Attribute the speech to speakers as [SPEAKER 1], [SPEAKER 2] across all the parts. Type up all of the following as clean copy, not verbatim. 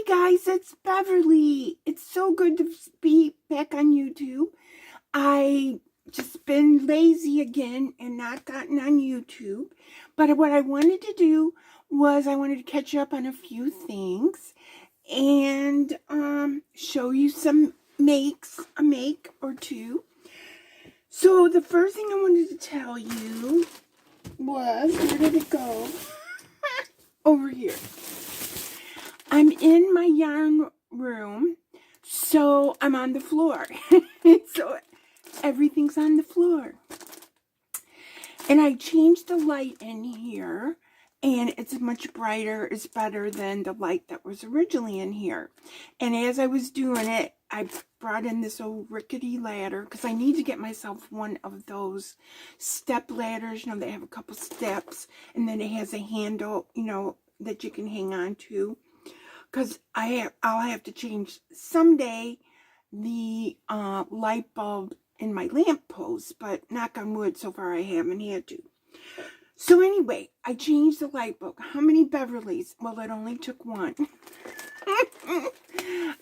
[SPEAKER 1] Guys, it's Beverly. It's so good to be back on YouTube. I just been lazy again and not gotten on YouTube. But what I wanted to do was I wanted to catch up on a few things and show you some makes, a make or two. So the first thing I wanted to tell you was, where did it go? Over here. I'm in my yarn room, so I'm on the floor. So everything's on the floor. And I changed the light in here, and it's much brighter. It's better than the light that was originally in here. And as I was doing it, I brought in this old rickety ladder because I need to get myself one of those step ladders. You know, they have a couple steps, and then it has a handle, you know, that you can hang on to. Because I'll have to change someday the light bulb in my lamp post, but knock on wood, so far I haven't had to. So anyway, I changed the light bulb. How many Beverlys? Well, it only took one.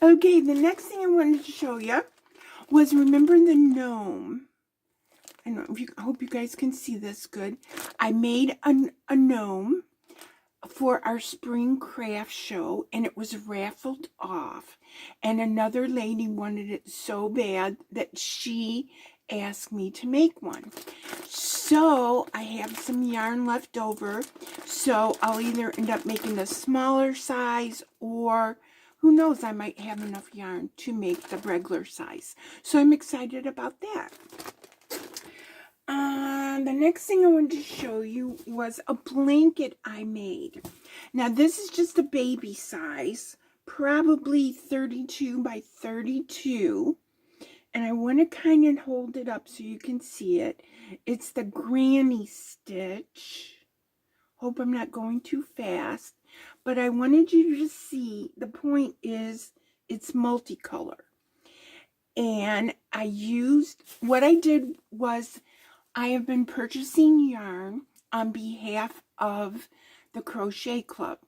[SPEAKER 1] Okay, the next thing I wanted to show you was, remember the gnome? I hope you guys can see this good. I made a gnome for our spring craft show, and it was raffled off, and another lady wanted it so bad that she asked me to make one. So I have some yarn left over, so I'll either end up making the smaller size, or who knows, I might have enough yarn to make the regular size. So I'm excited about that. The next thing I wanted to show you was a blanket I made. Now this is just a baby size, probably 32 by 32. And I want to kind of hold it up so you can see it. It's the granny stitch. Hope I'm not going too fast. But I wanted you to see, the point is it's multicolor. And what I did was, I have been purchasing yarn on behalf of the Crochet Club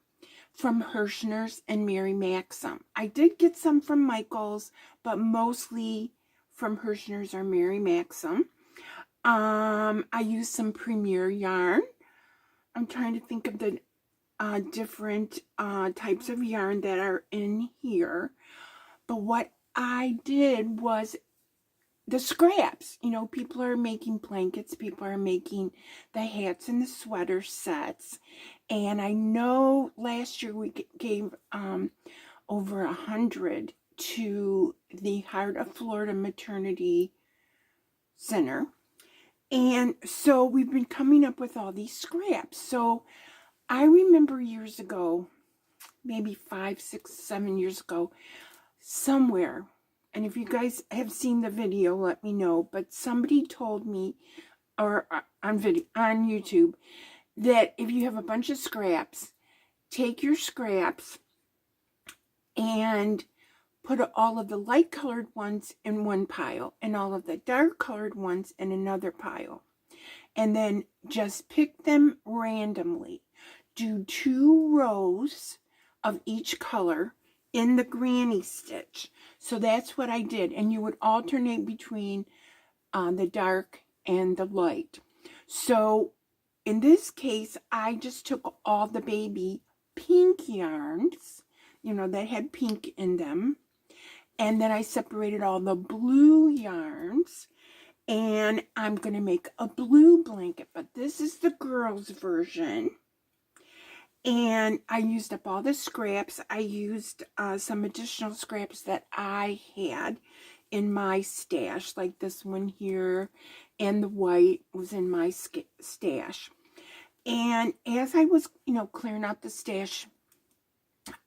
[SPEAKER 1] from Hirschner's and Mary Maxim. I did get some from Michael's, but mostly from Hirschner's or Mary Maxim. I used some Premier yarn. I'm trying to think of the different types of yarn that are in here. But what I did was the scraps. You know, people are making blankets, people are making the hats and the sweater sets. And I know last year we gave over 100 to the Heart of Florida Maternity Center. And so we've been coming up with all these scraps. So I remember years ago, maybe 5, 6, 7 years ago, somewhere, and if you guys have seen the video, let me know, but somebody told me, or on YouTube, that if you have a bunch of scraps, take your scraps and put all of the light colored ones in one pile and all of the dark colored ones in another pile. And then just pick them randomly. Do 2 rows of each color in the granny stitch. So that's what I did. And you would alternate between the dark and the light. So in this case, I just took all the baby pink yarns, you know, that had pink in them. And then I separated all the blue yarns. And I'm going to make a blue blanket. But this is the girls' version. And I used up all the scraps. I used some additional scraps that I had in my stash, like this one here, and the white was in my stash. And as I was, you know, clearing out the stash,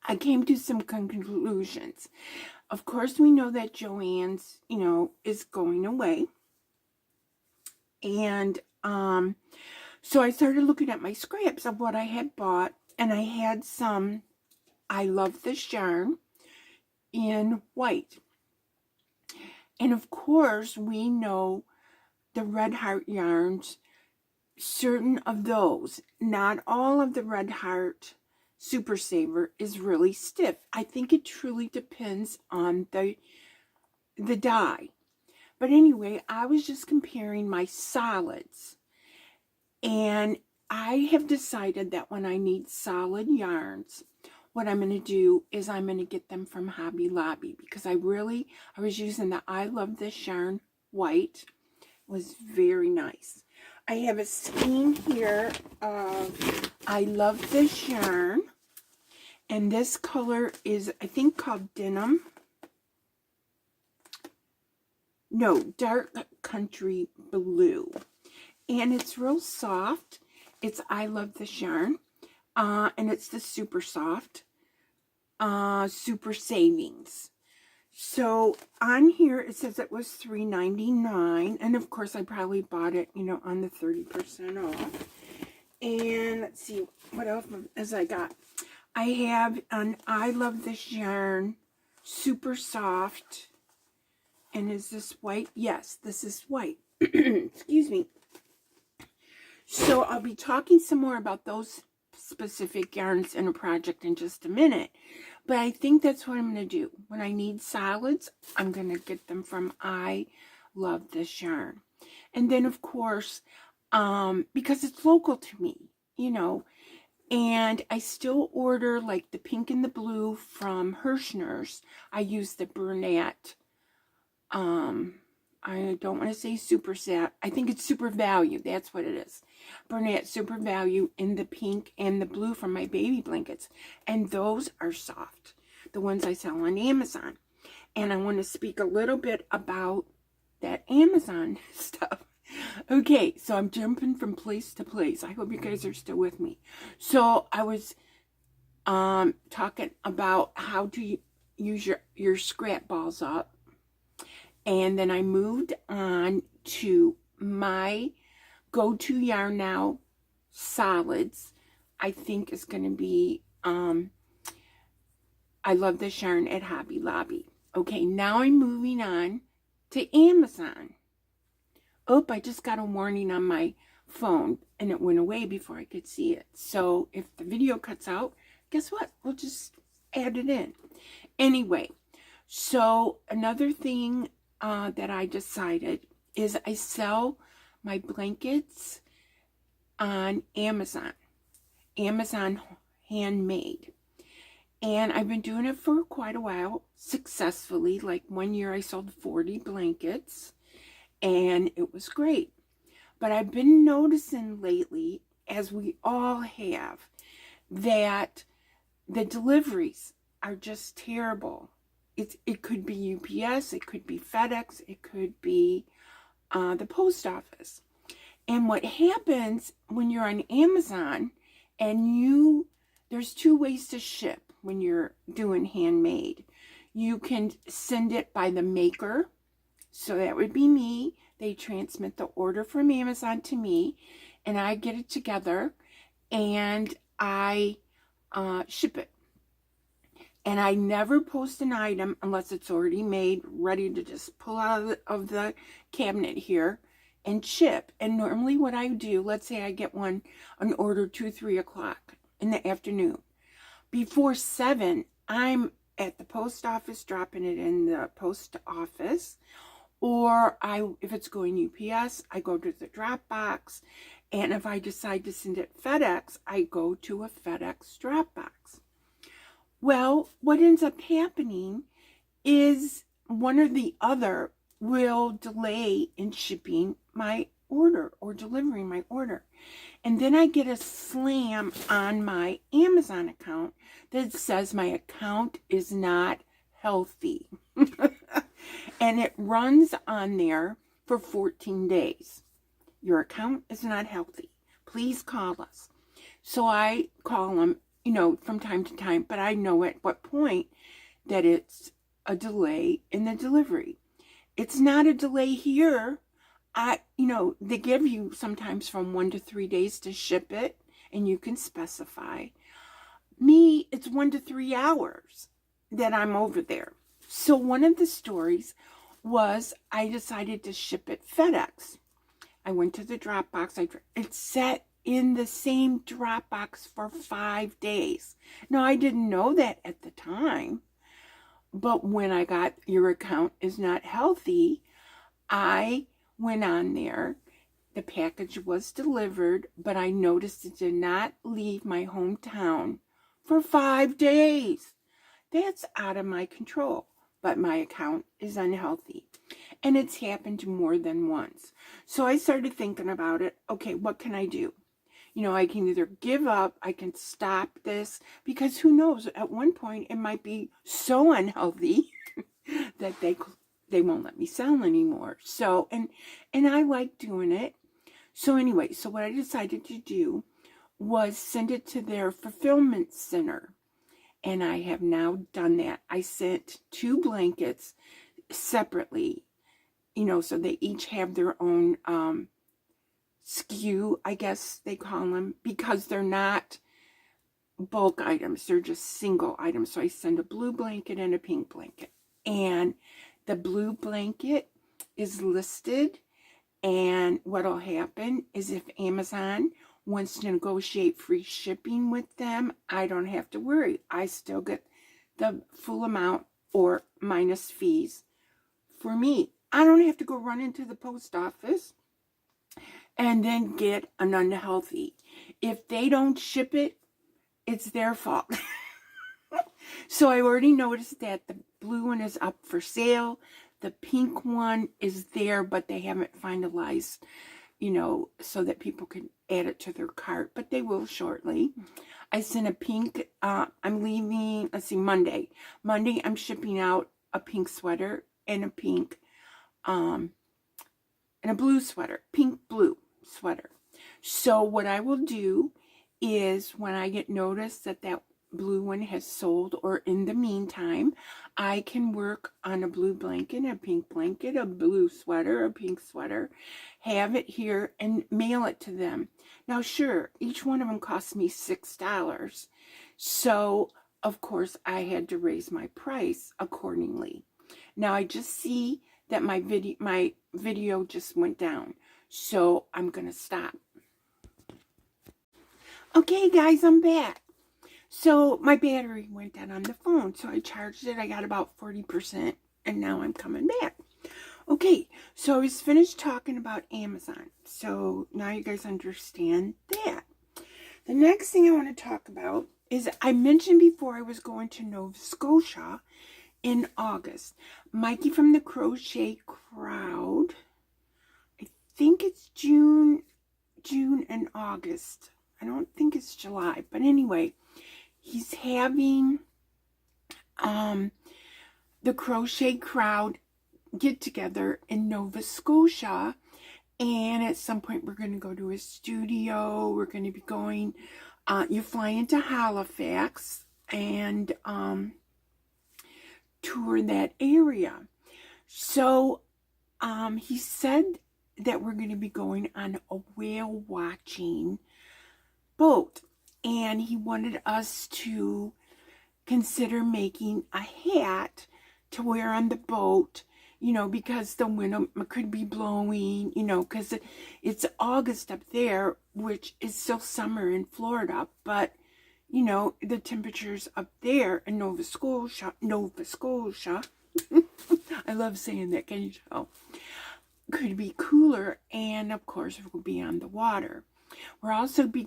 [SPEAKER 1] I came to some conclusions. Of course, we know that Joann's, you know, is going away. And so I started looking at my scraps of what I had bought. And I had some, I love this yarn, in white. And of course, we know the Red Heart yarns, certain of those, not all of the Red Heart Super Saver is really stiff. I think it truly depends on the dye. But anyway, I was just comparing my solids. And I have decided that when I need solid yarns, what I'm going to do is I'm going to get them from Hobby Lobby, because I was using the I Love This Yarn white. It was very nice. I have a skein here of I Love This Yarn. And this color is, I think, called Denim. No, Dark Country Blue. And it's real soft. It's I Love This Yarn. And it's the super soft, super savings. So on here it says it was $3.99, and of course I probably bought it, on the 30% off. And let's see what else as I got. I have an I Love This Yarn, super soft. And is this white? Yes, this is white. Excuse me. So I'll be talking some more about those specific yarns in a project in just a minute. But I think that's what I'm going to do. When I need solids, I'm going to get them from I Love This Yarn. And then, of course, because it's local to me, and I still order like the pink and the blue from Hirschner's. I use the Bernat, I don't want to say Super Sat. I think it's Super Value. That's what it is. Bernat Super Value in the pink and the blue from my baby blankets. And those are soft. The ones I sell on Amazon. And I want to speak a little bit about that Amazon stuff. Okay, so I'm jumping from place to place. I hope you guys are still with me. So I was talking about how to use your scrap balls up. And then I moved on to my go-to yarn now, solids. I think is going to be, I Love This Yarn at Hobby Lobby. Okay, now I'm moving on to Amazon. Oh, I just got a warning on my phone, and it went away before I could see it. So if the video cuts out, guess what? We'll just add it in. Anyway, so another thing that I decided is I sell my blankets on Amazon handmade. And I've been doing it for quite a while, successfully. Like 1 year I sold 40 blankets, and it was great. But I've been noticing lately, as we all have, that the deliveries are just terrible. It could be UPS, it could be FedEx, it could be the post office. And what happens when you're on Amazon and there's two ways to ship when you're doing handmade. You can send it by the maker. So that would be me. They transmit the order from Amazon to me, and I get it together and I ship it. And I never post an item unless it's already made, ready to just pull out of the cabinet here and ship. And normally what I do, let's say I get an order 2-3 o'clock in the afternoon. Before 7, I'm at the post office dropping it in the post office. Or if it's going UPS, I go to the drop box. And if I decide to send it FedEx, I go to a FedEx drop box. Well, what ends up happening is one or the other will delay in shipping my order or delivering my order. And then I get a slam on my Amazon account that says my account is not healthy. And it runs on there for 14 days. Your account is not healthy. Please call us. So I call them, from time to time, but I know at what point that it's a delay in the delivery. It's not a delay here. They give you sometimes from 1 to 3 days to ship it, and you can specify. Me, it's 1 to 3 hours that I'm over there. So one of the stories was I decided to ship it FedEx. I went to the drop box. It sat in the same Dropbox for 5 days. Now, I didn't know that at the time, but when I got your account is not healthy, I went on there. The package was delivered, but I noticed it did not leave my hometown for 5 days. That's out of my control, but my account is unhealthy. And it's happened more than once. So I started thinking about it. Okay, what can I do? You know, I can either give up, I can stop this, because who knows, at one point it might be so unhealthy that they won't let me sell anymore. So, and I like doing it. So anyway, so what I decided to do was send it to their fulfillment center. And I have now done that. I sent 2 blankets separately, you know, so they each have their own SKU, I guess they call them, because they're not bulk items. They're just single items. So I send a blue blanket and a pink blanket. And the blue blanket is listed. And what'll happen is if Amazon wants to negotiate free shipping with them, I don't have to worry. I still get the full amount or minus fees for me. I don't have to go run into the post office and then get an unhealthy. If they don't ship it, it's their fault. So I already noticed that the blue one is up for sale. The pink one is there, but they haven't finalized, you know, so that people can add it to their cart, but they will shortly. I sent a pink, I'm leaving, let's see, Monday. Monday, I'm shipping out a pink sweater and a pink, and a blue sweater, pink blue sweater. So what I will do is when I get notice that that blue one has sold, or in the meantime, I can work on a blue blanket, a pink blanket, a blue sweater, a pink sweater, have it here and mail it to them. Now, sure, each one of them cost me $6. So, of course, I had to raise my price accordingly. Now, I just see that my video just went down. So, I'm going to stop. Okay, guys, I'm back. So my battery went down on the phone, so I charged it. I got about 40%, and now I'm coming back. Okay, so I was finished talking about Amazon. So now you guys understand that. The next thing I want to talk about is I mentioned before I was going to Nova Scotia in August. Mikey from the Crochet Crowd, I think it's June and August. I don't think it's July, but anyway, he's having the Crochet Crowd get together in Nova Scotia, and at some point we're going to go to his studio. We're going to be going, you fly into Halifax and tour that area. So he said that we're going to be going on a whale watching boat, and he wanted us to consider making a hat to wear on the boat, you know, because the wind could be blowing, you know, because it's August up there, which is still summer in Florida, but, you know, the temperatures up there in Nova Scotia, I love saying that, can you tell, could be cooler, and of course we'll be on the water. We'll also be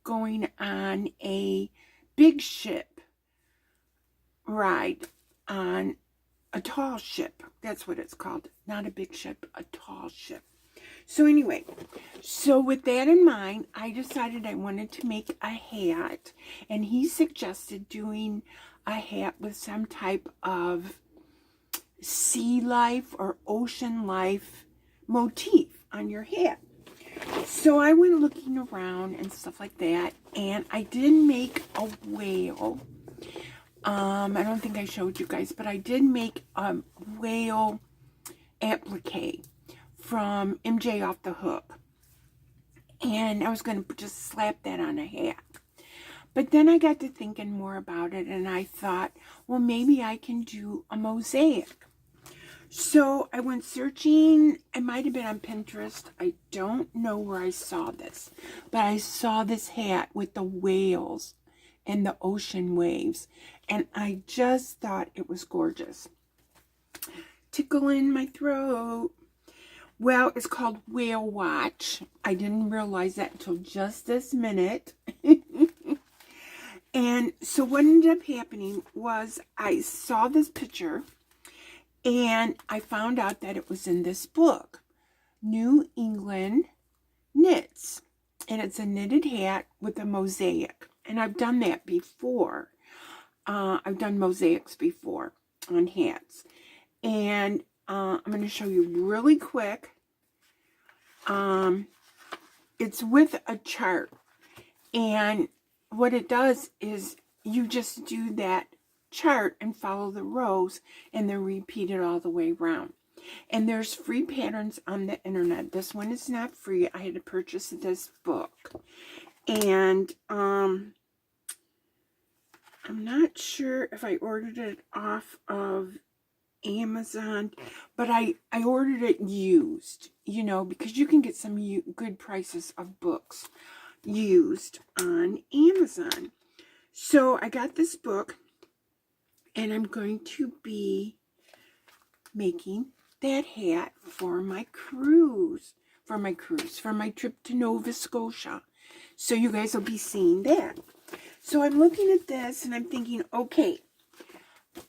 [SPEAKER 1] going on a big ship ride on a tall ship. That's what it's called. Not a big ship, a tall ship. So anyway, so with that in mind, I decided I wanted to make a hat, and he suggested doing a hat with some type of sea life or ocean life motif on your hat. So I went looking around and stuff like that, and I did make a whale. I don't think I showed you guys, but I did make a whale applique from MJ Off the Hook. And I was going to just slap that on a hat. But then I got to thinking more about it, and I thought, well, maybe I can do a mosaic. So I went searching. It might have been on Pinterest. I don't know where I saw this, but I saw this hat with the whales and the ocean waves, and I just thought it was gorgeous. Tickle in my throat. Well, it's called Whale Watch. I didn't realize that until just this minute. And so what ended up happening was I saw this picture and I found out that it was in this book, New England Knits. And it's a knitted hat with a mosaic. And I've done that before. I've done mosaics before on hats. And I'm going to show you really quick. It's with a chart. And what it does is you just do that chart and follow the rows and then repeat it all the way around. And there's free patterns on the internet. This one is not free. I had to purchase this book. And I'm not sure if I ordered it off of Amazon, but I ordered it used, you know, because you can get some good prices of books used on Amazon. So I got this book and I'm going to be making that hat for my cruise, for my trip to Nova Scotia. So you guys will be seeing that. So I'm looking at this and I'm thinking, okay,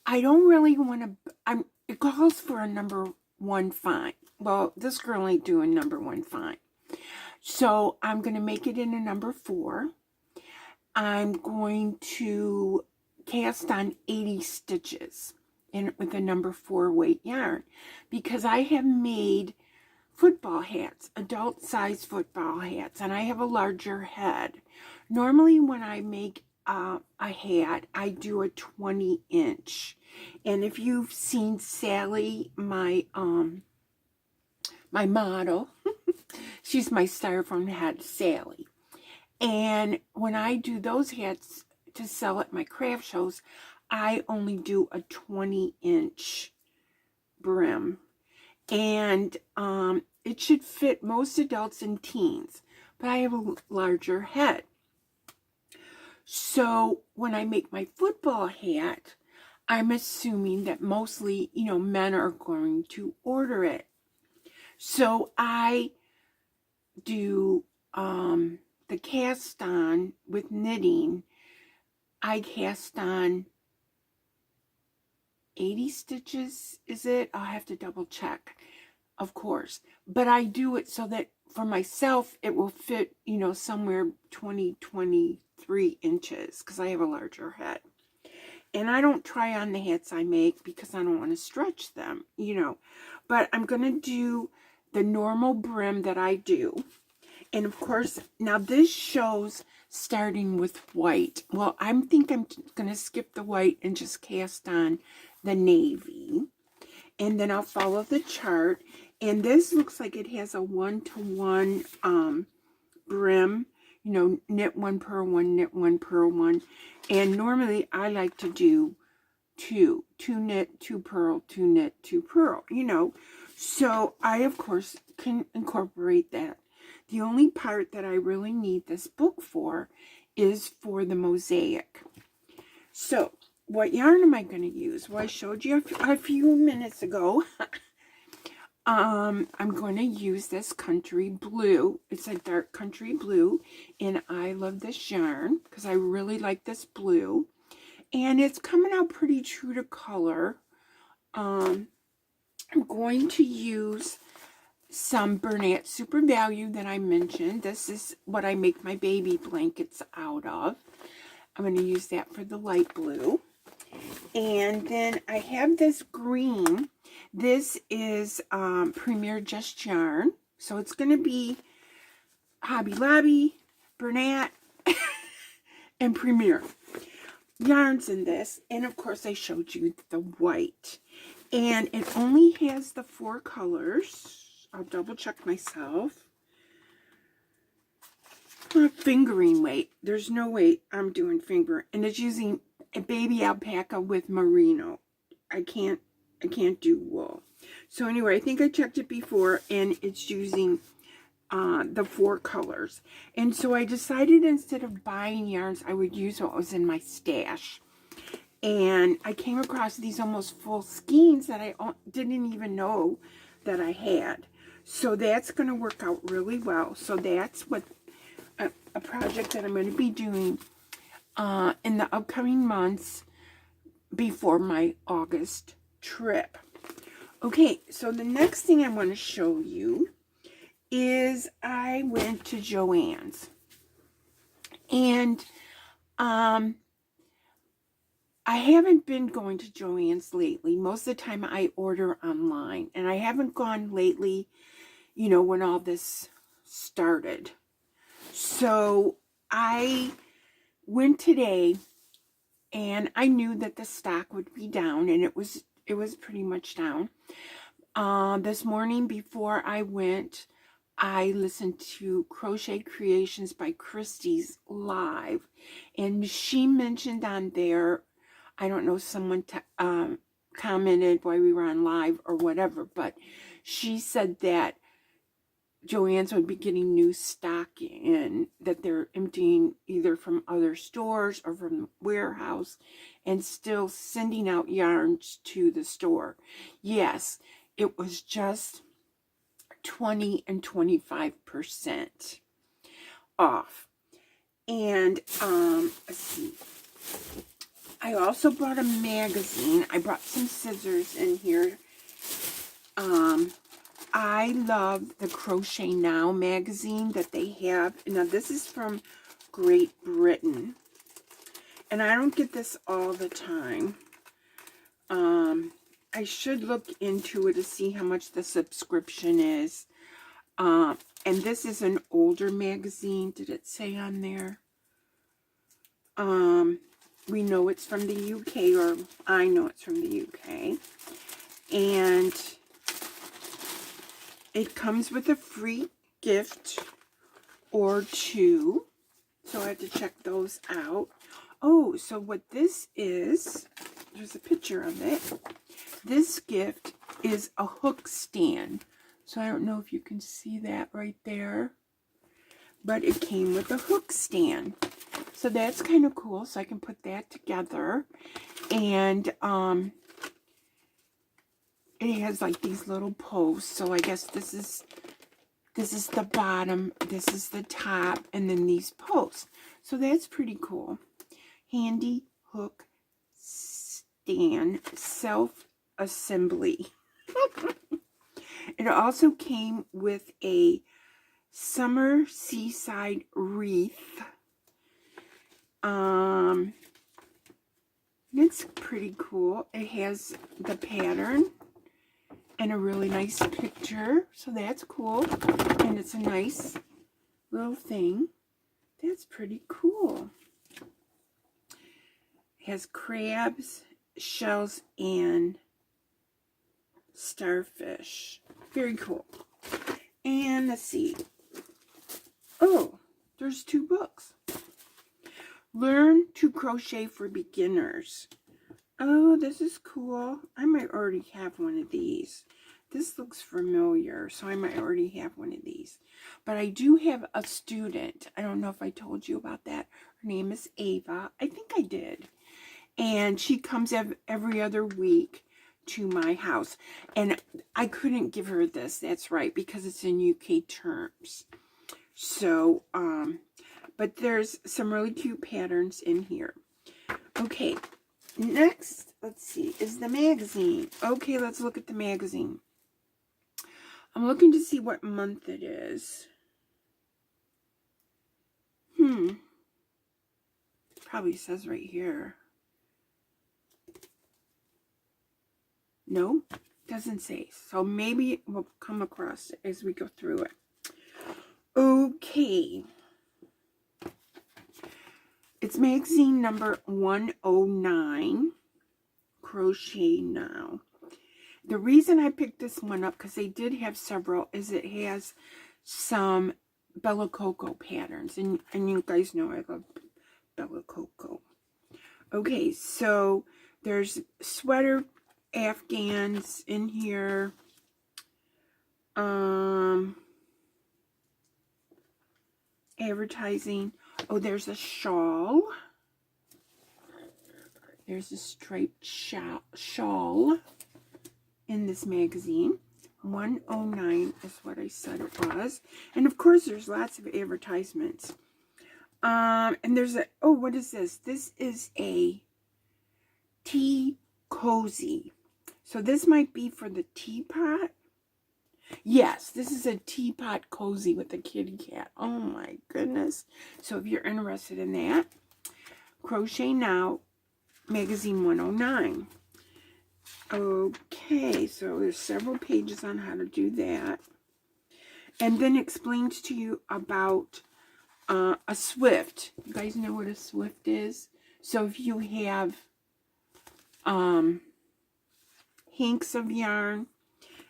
[SPEAKER 1] I don't really want to, it calls for a number 1 fine. Well, this girl ain't doing number 1 fine. So I'm going to make it in a number 4. I'm going to cast on 80 stitches with a number 4 weight yarn, because I have made football hats, adult size football hats, and I have a larger head. Normally when I make a hat, I do a 20-inch. And if you've seen Sally, my model, she's my styrofoam head, Sally. And when I do those hats to sell at my craft shows, I only do a 20-inch brim. And it should fit most adults and teens, but I have a larger head. So when I make my football hat, I'm assuming that mostly, you know, men are going to order it. So I do the cast on with knitting. I cast on 80 stitches, is it? I'll have to double check, of course. But I do it so that for myself, it will fit, you know, somewhere 23 inches, because I have a larger head. And I don't try on the hats I make because I don't want to stretch them, you know. But I'm going to do the normal brim that I do. And of course, now this shows starting with white. Well, I think I'm going to skip the white and just cast on the navy. And then I'll follow the chart. And this looks like it has a 1-to-1 brim. You know, knit 1, purl 1, knit 1, purl 1. And normally I like to do 2 knit, 2 purl, 2 knit, 2 purl, you know. So I, of course, can incorporate that. The only part that I really need this book for is for the mosaic. So what yarn am I going to use? Well, I showed you a few minutes ago. I'm going to use this country blue. It's a dark country blue, and I love this yarn because I really like this blue. And it's coming out pretty true to color. I'm going to use some Bernat Super Value that I mentioned. This is what I make my baby blankets out of. I'm going to use that for the light blue. And then I have this green. This is Premier Just Yarn. So it's going to be Hobby Lobby, Bernat, and Premier yarns in this. And of course I showed you the white. And it only has the 4 colors. I'll double check myself. Fingering weight. There's no weight. I'm doing finger. And it's using a baby alpaca with merino. I can't I can't do wool. So anyway, I think I checked it before, and it's using the 4 colors. And so I decided instead of buying yarns, I would use what was in my stash. And I came across these almost full skeins that I didn't even know that I had. So that's going to work out really well. So that's what a project that I'm going to be doing in the upcoming months before my August trip. Okay, so the next thing I want to show you is I went to Joann's. And I haven't been going to Joann's lately. Most of the time I order online. And I haven't gone lately, you know, when all this started. So I went today, and I knew that the stock would be down, and it was pretty much down. This morning before I went, I listened to Crochet Creations by Christie's live, and she mentioned on there, I don't know, someone commented while we were on live or whatever, but she said that Joann's would be getting new stock in, that they're emptying either from other stores or from the warehouse and still sending out yarns to the store. Yes, it was just 20 and 25% off. And let's see. I also brought a magazine. I brought some scissors in here. I love the Crochet Now magazine that they have. Now, this is from Great Britain. And I don't get this all the time. I should look into it to see how much the subscription is. And this is an older magazine. Did it say on there? We know it's from the UK, or I know it's from the UK. And it comes with a free gift or 2. So I have to check those out. Oh, so what this is, there's a picture of it. This gift is a hook stand. So I don't know if you can see that right there. But it came with a hook stand. So that's kind of cool. So I can put that together. And it has like these little posts. So I guess this is the bottom, this is the top, and then these posts. So that's pretty cool. Handy hook stand, self-assembly. It also came with a summer seaside wreath. It's pretty cool. It has the pattern and a really nice picture, so that's cool. And it's a nice little thing. That's pretty cool. It has crabs, shells, and starfish. Very cool. And let's see. Oh, there's 2 books. Learn to Crochet for Beginners. Oh, this is cool. I might already have one of these. This looks familiar, so I might already have one of these. But I do have a student. I don't know if I told you about that. Her name is Ava. I think I did. And she comes every other week to my house. And I couldn't give her this. That's right, because it's in UK terms. So, but there's some really cute patterns in here. Okay. Next, let's see, is the magazine. Okay, let's look at the magazine. I'm looking to see what month it is. Probably says right here. No, doesn't say. So maybe we'll come across it as we go through it. Okay. It's magazine number 109, Crochet Now. The reason I picked this one up, because they did have several, is it has some Bella Coco patterns. And you guys know I love Bella Coco. Okay, so there's sweater Afghans in here. Advertising. Oh, there's a shawl. There's a striped shawl in this magazine. 109 is what I said it was. And of course, there's lots of advertisements. And there's a, oh, what is this? This is a tea cozy. So this might be for the teapot. Yes, this is a teapot cozy with a kitty cat. Oh my goodness. So if you're interested in that, Crochet Now, magazine 109. Okay, so there's several pages on how to do that. And then explains to you about a swift. You guys know what a swift is? So if you have hanks of yarn,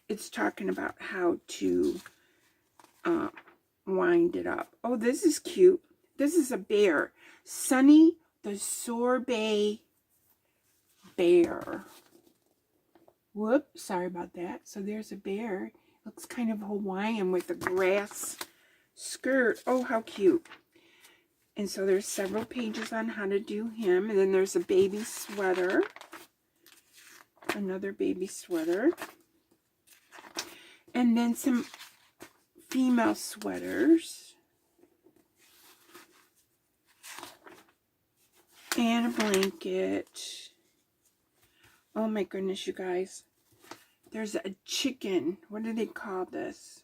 [SPEAKER 1] it's talking about how to wind it up. Oh, this is cute. This is a bear. Sunny the Sorbet Bear. Whoop, sorry about that. So there's a bear. Looks kind of Hawaiian with a grass skirt. Oh, how cute. And so there's several pages on how to do him. And then there's a baby sweater. Another baby sweater. And then some female sweaters. And a blanket. Oh my goodness, you guys. There's a chicken. What do they call this?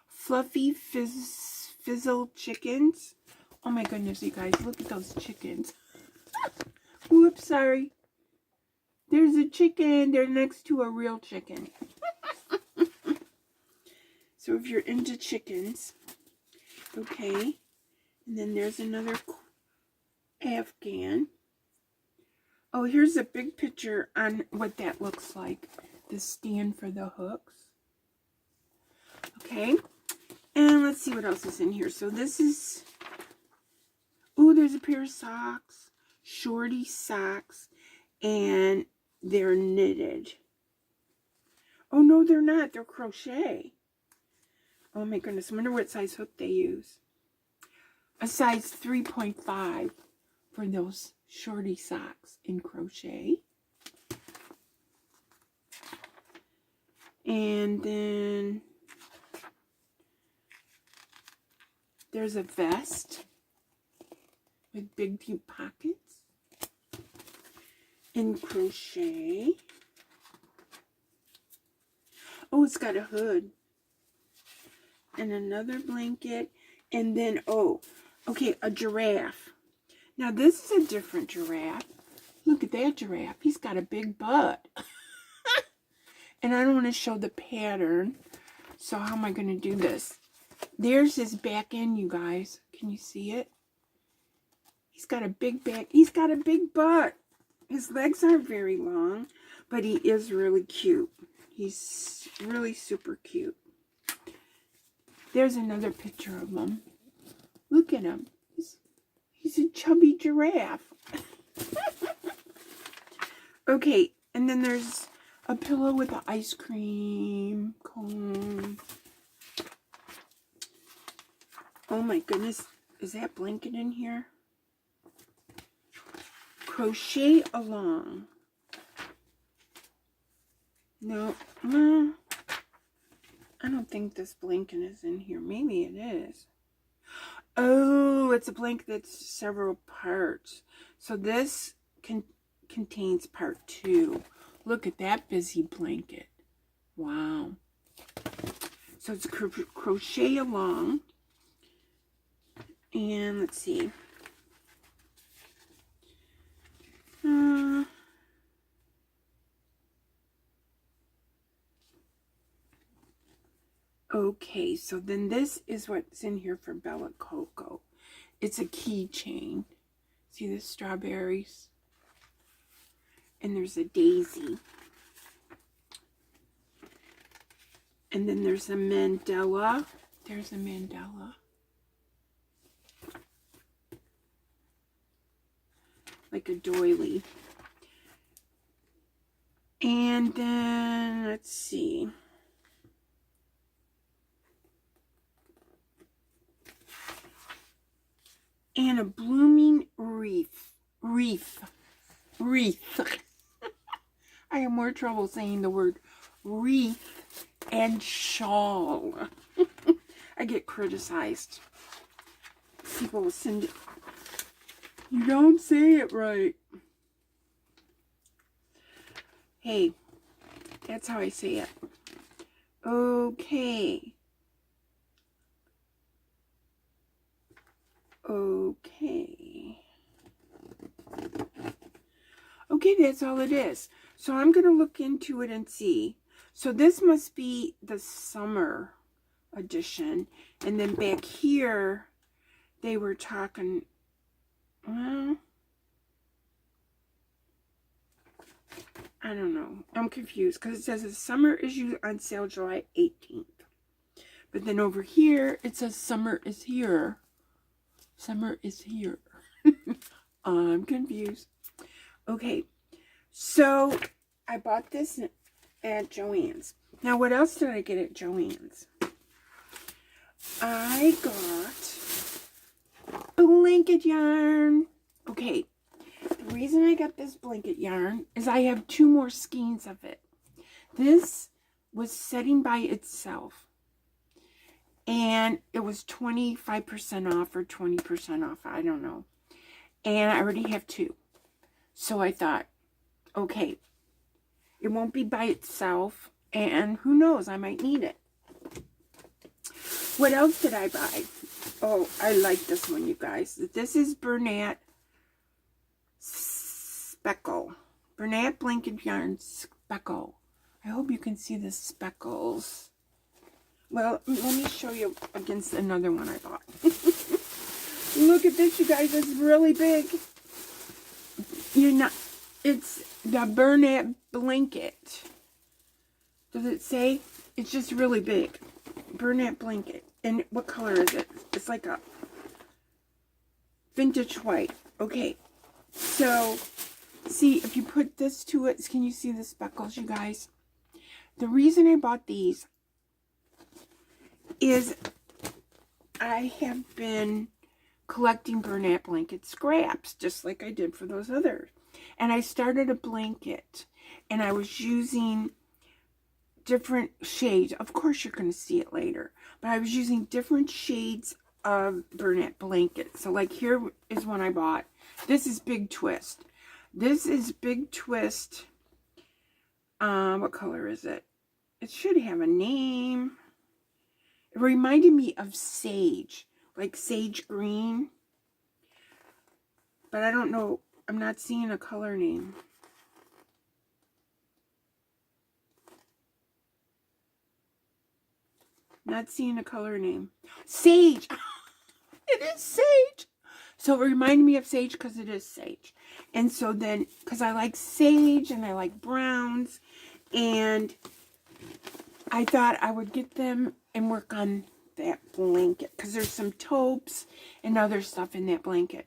[SPEAKER 1] Fluffy fizzle chickens. Oh my goodness, you guys. Look at those chickens. Whoops, sorry. There's a chicken. They're next to a real chicken. So if you're into chickens, okay. And then there's another Afghan. Oh, here's a big picture on what that looks like. The stand for the hooks. Okay. And let's see what else is in here. So this is, oh, there's a pair of socks. Shorty socks. And they're knitted. Oh, no, they're not. They're crochet. Oh, my goodness. I wonder what size hook they use. A size 3.5 for those shorty socks in crochet. And then there's a vest with big deep pockets in crochet. Oh, it's got a hood. And another blanket. And then, oh, okay, a giraffe. Now, this is a different giraffe. Look at that giraffe. He's got a big butt. And I don't want to show the pattern. So how am I going to do this? There's his back end, you guys. Can you see it? He's got a big back. He's got a big butt. His legs aren't very long, but he is really cute. He's really super cute. There's another picture of him. Look at him. He's a chubby giraffe. Okay, and then there's a pillow with an ice cream cone. Oh my goodness. Is that blanket in here? Crochet along. No. I don't think this blanket is in here. Maybe it is. Oh, it's a blanket that's several parts. So this contains part 2. Look at that busy blanket. Wow. So it's crochet along. And let's see. Okay, so then this is what's in here for Bella Coco. It's a keychain. See the strawberries? And there's a daisy. And then there's a mandala. There's a mandala. Like a doily. And then, let's see. And a blooming wreath. I have more trouble saying the word wreath and shawl. I get criticized. People will send it. You don't say it right. Hey, that's how I say it. Okay. Okay, that's all it is. So I'm going to look into it and see. So this must be the summer edition. And then back here, they were talking, well, I don't know. I'm confused because it says the summer issue on sale July 18th. But then over here, it says summer is here. Summer is here. I'm confused. Okay, so I bought this at Joann's. Now, what else did I get at Joann's? I got blanket yarn. Okay, the reason I got this blanket yarn is I have 2 more skeins of it. This was setting by itself. And it was 25% off or 20% off. I don't know. And I already have 2. So I thought, okay, it won't be by itself. And who knows, I might need it. What else did I buy? Oh, I like this one, you guys. This is Bernat Speckle. Bernat Blanket Yarn Speckle. I hope you can see the speckles. Well, let me show you against another one I bought. Look at this, you guys. It's really big. It's the Bernat blanket. Does it say? It's just really big. Bernat blanket. And what color is it? It's like a vintage white. Okay. So, see, if you put this to it, can you see the speckles, you guys? The reason I bought these is I have been collecting Bernat blanket scraps, just like I did for those others. And I started a blanket, and I was using different shades. Of course, you're going to see it later. But I was using different shades of Bernat blanket. So, like, here is one I bought. This is Big Twist. This is Big Twist. What color is it? It should have a name. It reminded me of sage, like sage green. But I don't know. I'm not seeing a color name. Not seeing a color name. Sage. It is sage. So it reminded me of sage because it is sage. And so then, because I like sage and I like browns. And I thought I would get them and work on that blanket. Because there's some taupes and other stuff in that blanket.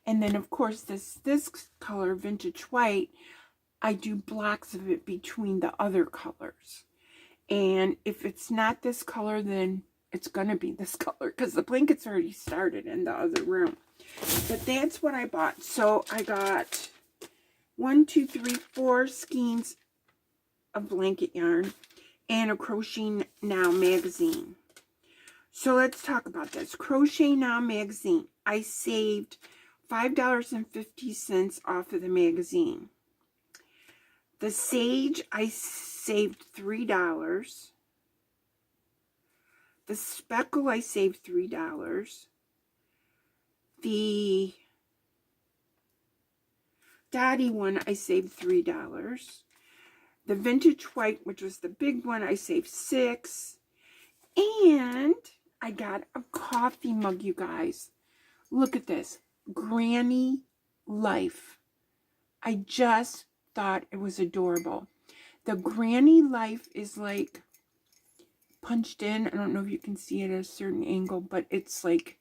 [SPEAKER 1] And then, of course, this color, vintage white, I do blocks of it between the other colors. And if it's not this color, then it's going to be this color. Because the blanket's already started in the other room. But that's what I bought. So I got 4 skeins of blanket yarn. And a Crochet Now magazine. So let's talk about this. Crochet Now magazine. I saved $5.50 off of the magazine. The sage, I saved $3. The speckle, I saved $3. The dotty one, I saved $3. The vintage white, which was the big one, I saved $6. And I got a coffee mug, you guys. Look at this. Granny Life. I just thought it was adorable. The Granny Life is like punched in. I don't know if you can see it at a certain angle, but it's like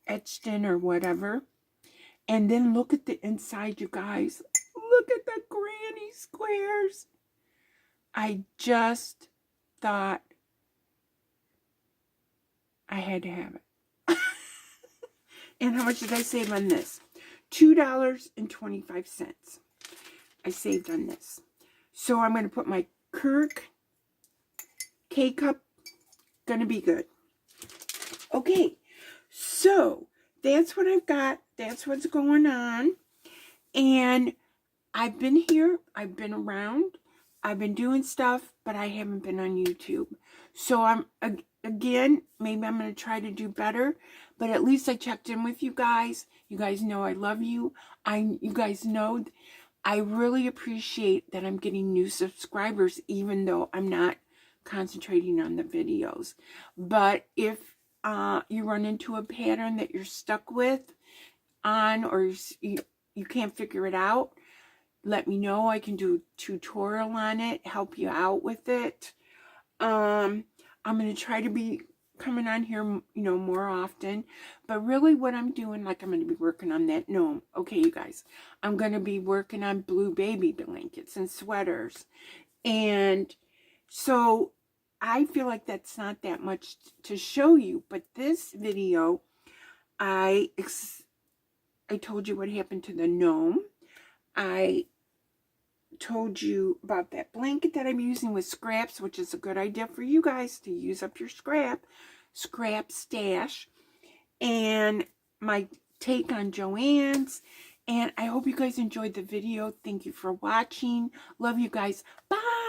[SPEAKER 1] etched in or whatever. And then look at the inside, you guys. Look at the granny squares. I just thought I had to have it. And how much did I save on this? $2.25. I saved on this. So I'm going to put my Kirk K-Cup. Gonna be good. Okay, so that's what I've got. That's what's going on. And I've been here. I've been around. I've been doing stuff, but I haven't been on YouTube. So I'm, again, maybe I'm going to try to do better. But at least I checked in with you guys. You guys know I love you. You guys know I really appreciate that I'm getting new subscribers, even though I'm not concentrating on the videos. But if you run into a pattern that you're stuck with or you can't figure it out, let me know. I can do a tutorial on it, help you out with it. I'm going to try to be coming on here, more often. But really what I'm doing, like I'm going to be working on that gnome. Okay, you guys. I'm going to be working on blue baby blankets and sweaters. And so I feel like that's not that much to show you. But this video, I told you what happened to the gnome. I told you about that blanket that I'm using with scraps, which is a good idea for you guys to use up your scrap stash, and my take on Joann's. And I hope you guys enjoyed the video. Thank you for watching. Love you guys. Bye.